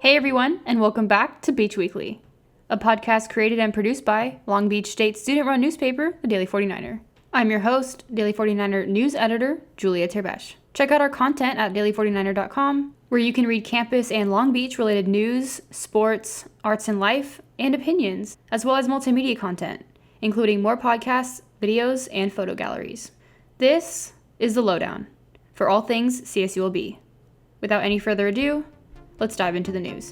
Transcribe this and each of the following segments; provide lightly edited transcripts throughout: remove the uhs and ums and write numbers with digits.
Hey everyone, and welcome back to Beach Weekly, a podcast created and produced by Long Beach State student-run newspaper, the Daily 49er. I'm your host, Daily 49er news editor, Julia Terbeche. Check out our content at daily49er.com, where you can read campus and Long Beach-related news, sports, arts and life, and opinions, as well as multimedia content, including more podcasts, videos, and photo galleries. This is the lowdown for all things CSULB. Without any further ado, let's dive into the news.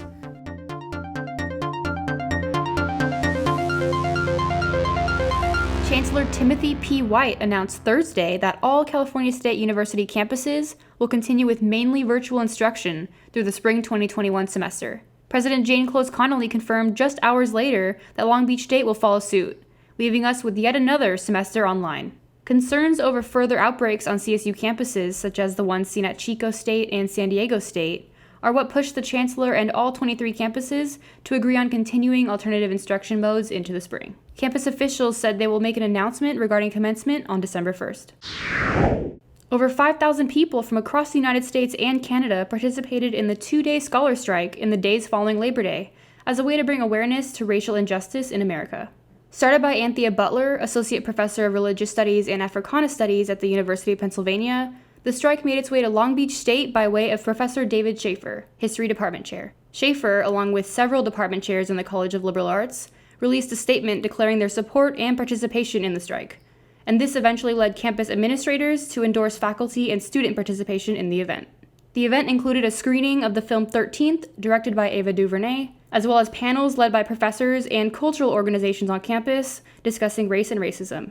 Chancellor Timothy P. announced Thursday that all California State University campuses will continue with mainly virtual instruction through the spring 2021 semester. President Jane Close Connolly confirmed just hours later that Long Beach State will follow suit, leaving us with yet another semester online. Concerns over further outbreaks on CSU campuses, such as the ones seen at Chico State and San Diego State, are what pushed the Chancellor and all 23 campuses to agree on continuing alternative instruction modes into the spring. Campus officials said they will make an announcement regarding commencement on December 1st. Over 5,000 people from across the United States and Canada participated in the two-day scholar strike in the days following Labor Day as a way to bring awareness to racial injustice in America. Started by Anthea Butler, Associate Professor of Religious Studies and Africana Studies at the University of Pennsylvania, the strike made its way to Long Beach State by way of Professor David Schaefer, History Department Chair. Schaefer, along with several department chairs in the College of Liberal Arts, released a statement declaring their support and participation in the strike, and this eventually led campus administrators to endorse faculty and student participation in the event. The event included a screening of the film 13th, directed by Ava DuVernay, as well as panels led by professors and cultural organizations on campus discussing race and racism.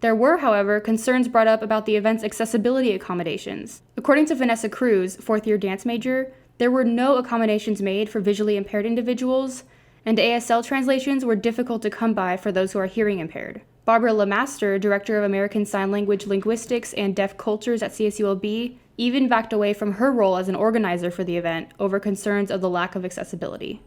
There were, however, concerns brought up about the event's accessibility accommodations. According to Vanessa Cruz, fourth-year dance major, there were no accommodations made for visually impaired individuals, and ASL translations were difficult to come by for those who are hearing impaired. Barbara LeMaster, Director of American Sign Language Linguistics and Deaf Cultures at CSULB, even backed away from her role as an organizer for the event over concerns of the lack of accessibility.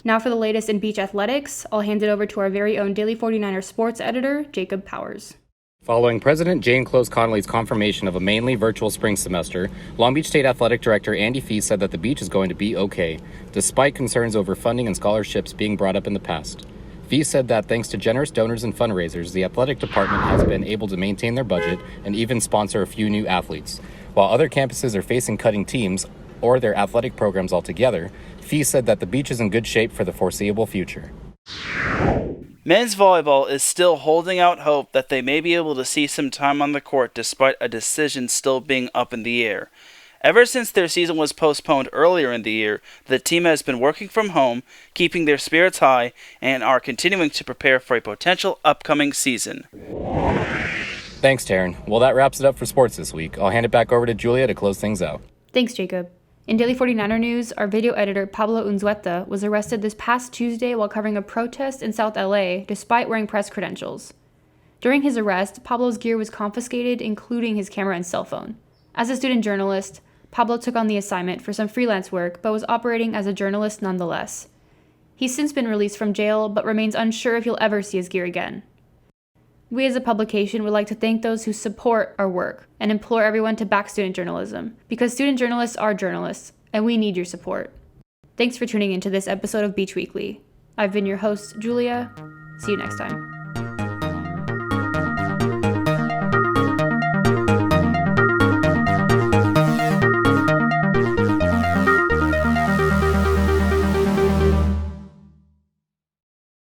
Now for the latest in beach athletics, I'll hand it over to our very own Daily 49er sports editor, Jacob Powers. Following President Jane Close Connolly's confirmation of a mainly virtual spring semester, Long Beach State Athletic Director Andy Fee said that the beach is going to be okay, despite concerns over funding and scholarships being brought up in the past. Fee said that thanks to generous donors and fundraisers, the athletic department has been able to maintain their budget and even sponsor a few new athletes. While other campuses are facing cutting teams or their athletic programs altogether, Fee said that the beach is in good shape for the foreseeable future. Men's volleyball is still holding out hope that they may be able to see some time on the court despite a decision still being up in the air. Ever since their season was postponed earlier in the year, the team has been working from home, keeping their spirits high, and are continuing to prepare for a potential upcoming season. Thanks, Teran. Well, that wraps it up for sports this week. I'll hand it back over to Julia to close things out. Thanks, Jacob. In Daily 49er news, our video editor Pablo Unzueta was arrested this past Tuesday while covering a protest in South LA despite wearing press credentials. During his arrest, Pablo's gear was confiscated, including his camera and cell phone. As a student journalist, Pablo took on the assignment for some freelance work but was operating as a journalist nonetheless. He's since been released from jail but remains unsure if he'll ever see his gear again. We as a publication would like to thank those who support our work and implore everyone to back student journalism, because student journalists are journalists, and we need your support. Thanks for tuning into this episode of Beach Weekly. I've been your host, Julia. See you next time.